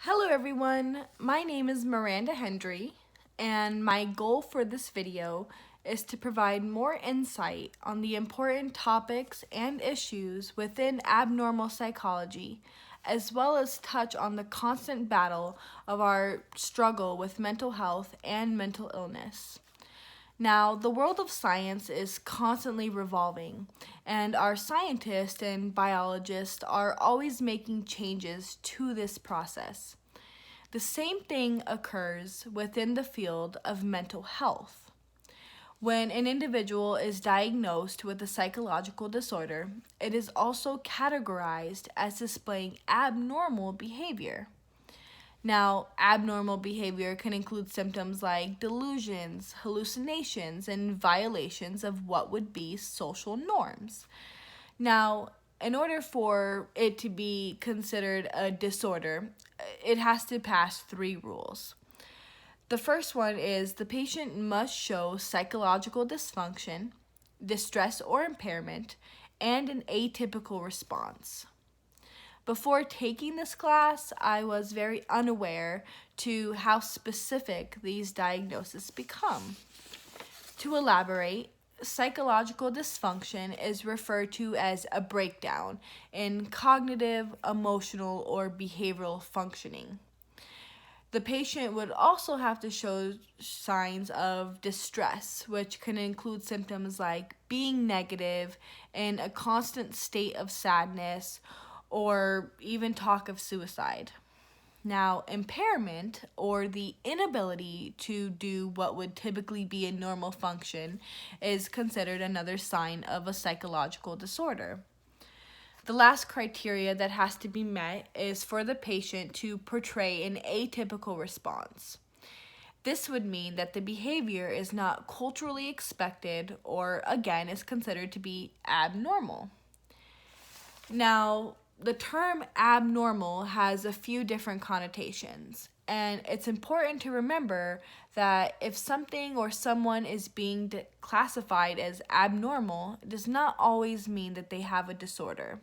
Hello everyone, my name is Miranda Hendry, and my goal for this video is to provide more insight on the important topics and issues within abnormal psychology, as well as touch on the constant battle of our struggle with mental health and mental illness. Now, the world of science is constantly revolving, and our scientists and biologists are always making changes to this process. The same thing occurs within the field of mental health. When an individual is diagnosed with a psychological disorder, it is also categorized as displaying abnormal behavior. Now, abnormal behavior can include symptoms like delusions, hallucinations, and violations of what would be social norms. Now, in order for it to be considered a disorder, it has to pass three rules. The first one is the patient must show psychological dysfunction, distress or impairment, and an atypical response. Before taking this class, I was very unaware to how specific these diagnoses become. To elaborate, psychological dysfunction is referred to as a breakdown in cognitive, emotional, or behavioral functioning. The patient would also have to show signs of distress, which can include symptoms like being negative and a constant state of sadness, or even talk of suicide. Now, impairment, or the inability to do what would typically be a normal function, is considered another sign of a psychological disorder. The last criteria that has to be met is for the patient to portray an atypical response. This would mean that the behavior is not culturally expected or, again, is considered to be abnormal. Now, the term abnormal has a few different connotations, and it's important to remember that if something or someone is being classified as abnormal, it does not always mean that they have a disorder.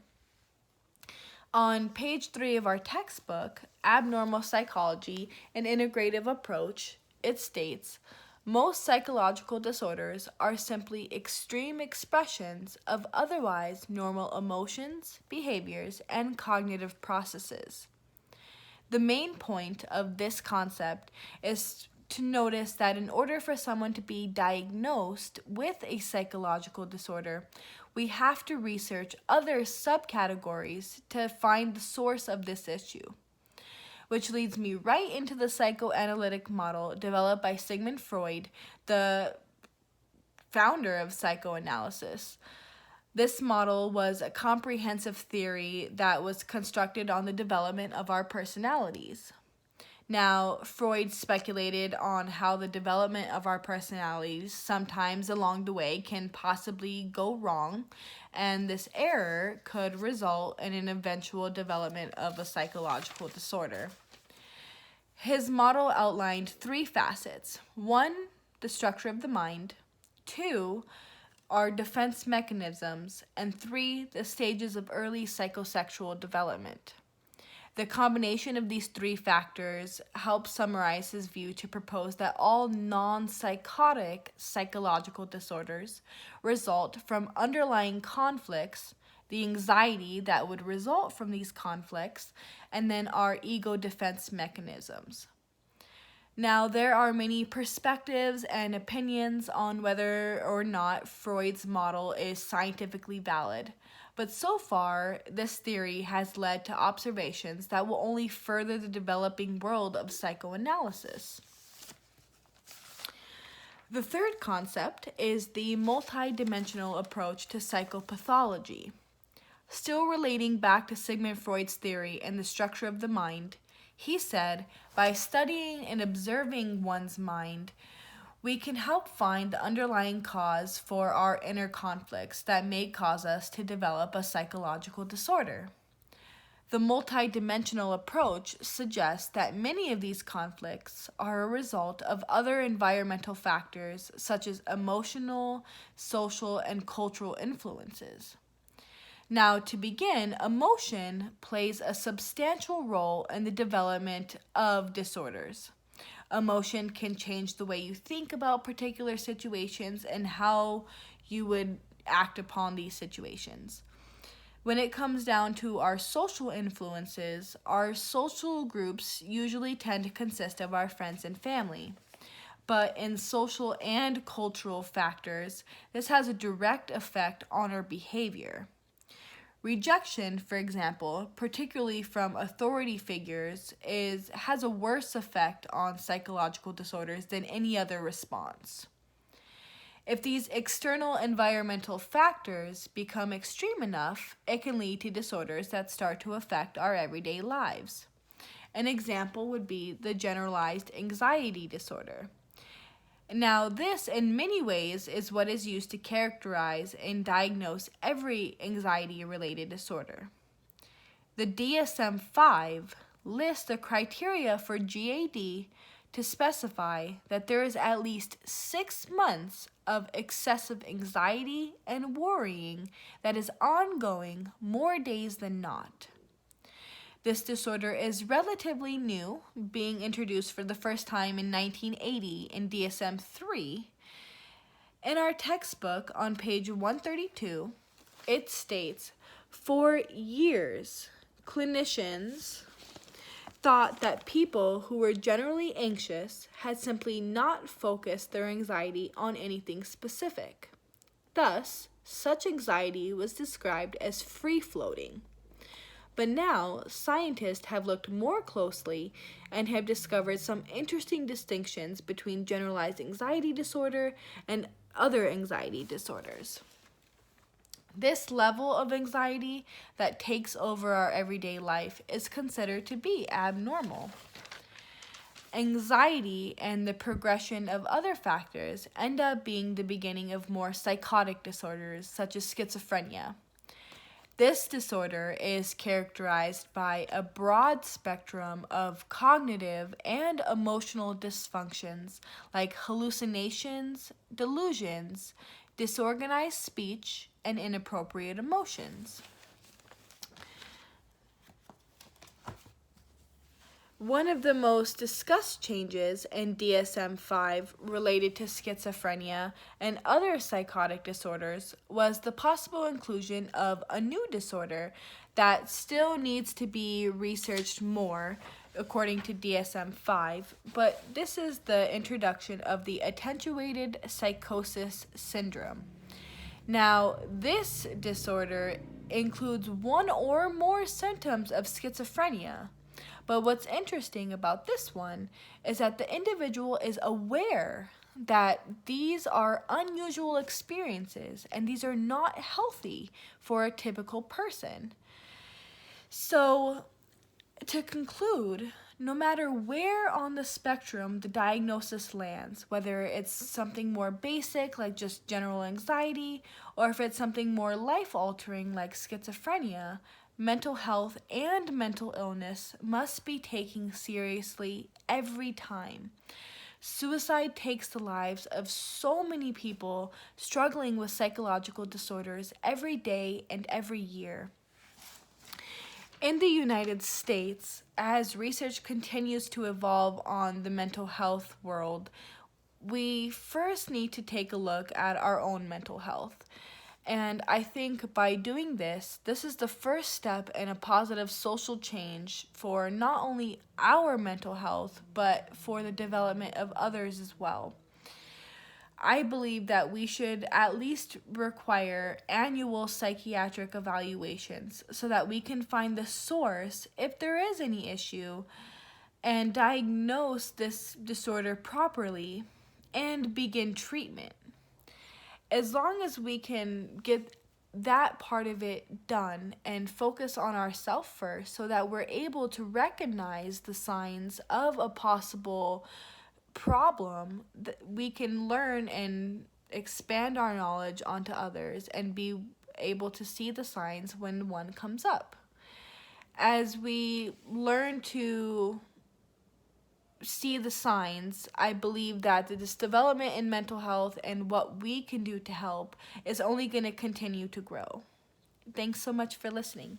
On page 3 of our textbook, Abnormal Psychology, an Integrative Approach, it states, most psychological disorders are simply extreme expressions of otherwise normal emotions, behaviors, and cognitive processes. The main point of this concept is to notice that in order for someone to be diagnosed with a psychological disorder, we have to research other subcategories to find the source of this issue. Which leads me right into the psychoanalytic model developed by Sigmund Freud, the founder of psychoanalysis. This model was a comprehensive theory that was constructed on the development of our personalities. Now, Freud speculated on how the development of our personalities sometimes along the way can possibly go wrong, and this error could result in an eventual development of a psychological disorder. His model outlined three facets. 1, the structure of the mind. 2, our defense mechanisms. And 3, the stages of early psychosexual development. The combination of these three factors helps summarize his view to propose that all non-psychotic psychological disorders result from underlying conflicts, the anxiety that would result from these conflicts, and then our ego defense mechanisms. Now, there are many perspectives and opinions on whether or not Freud's model is scientifically valid. But so far, this theory has led to observations that will only further the developing world of psychoanalysis. The third concept is the multidimensional approach to psychopathology. Still relating back to Sigmund Freud's theory and the structure of the mind, he said, by studying and observing one's mind, we can help find the underlying cause for our inner conflicts that may cause us to develop a psychological disorder. The multidimensional approach suggests that many of these conflicts are a result of other environmental factors such as emotional, social, and cultural influences. Now, to begin, emotion plays a substantial role in the development of disorders. Emotion can change the way you think about particular situations and how you would act upon these situations. When it comes down to our social influences, our social groups usually tend to consist of our friends and family. But in social and cultural factors, this has a direct effect on our behavior. Rejection, for example, particularly from authority figures, has a worse effect on psychological disorders than any other response. If these external environmental factors become extreme enough, it can lead to disorders that start to affect our everyday lives. An example would be the generalized anxiety disorder. Now, this in many ways is what is used to characterize and diagnose every anxiety-related disorder. The DSM-5 lists the criteria for GAD to specify that there is at least 6 months of excessive anxiety and worrying that is ongoing more days than not. This disorder is relatively new, being introduced for the first time in 1980 in DSM-3. In our textbook on page 132, it states, for years, clinicians thought that people who were generally anxious had simply not focused their anxiety on anything specific. Thus, such anxiety was described as free-floating. But now, scientists have looked more closely and have discovered some interesting distinctions between generalized anxiety disorder and other anxiety disorders. This level of anxiety that takes over our everyday life is considered to be abnormal. Anxiety and the progression of other factors end up being the beginning of more psychotic disorders such as schizophrenia. This disorder is characterized by a broad spectrum of cognitive and emotional dysfunctions like hallucinations, delusions, disorganized speech, and inappropriate emotions. One of the most discussed changes in DSM-5 related to schizophrenia and other psychotic disorders was the possible inclusion of a new disorder that still needs to be researched more according to DSM-5, but this is the introduction of the attenuated psychosis syndrome. Now, this disorder includes one or more symptoms of schizophrenia. But what's interesting about this one is that the individual is aware that these are unusual experiences and these are not healthy for a typical person. So, to conclude, no matter where on the spectrum the diagnosis lands, whether it's something more basic like just general anxiety, or if it's something more life-altering like schizophrenia, mental health and mental illness must be taken seriously every time. Suicide takes the lives of so many people struggling with psychological disorders every day and every year. In the United States, as research continues to evolve on the mental health world, we first need to take a look at our own mental health. And I think by doing this is the first step in a positive social change for not only our mental health, but for the development of others as well. I believe that we should at least require annual psychiatric evaluations so that we can find the source if there is any issue and diagnose this disorder properly and begin treatment. As long as we can get that part of it done and focus on ourselves first so that we're able to recognize the signs of a possible problem, that we can learn and expand our knowledge onto others and be able to see the signs when one comes up. As we learn to see the signs, I believe that this development in mental health and what we can do to help is only going to continue to grow. Thanks so much for listening.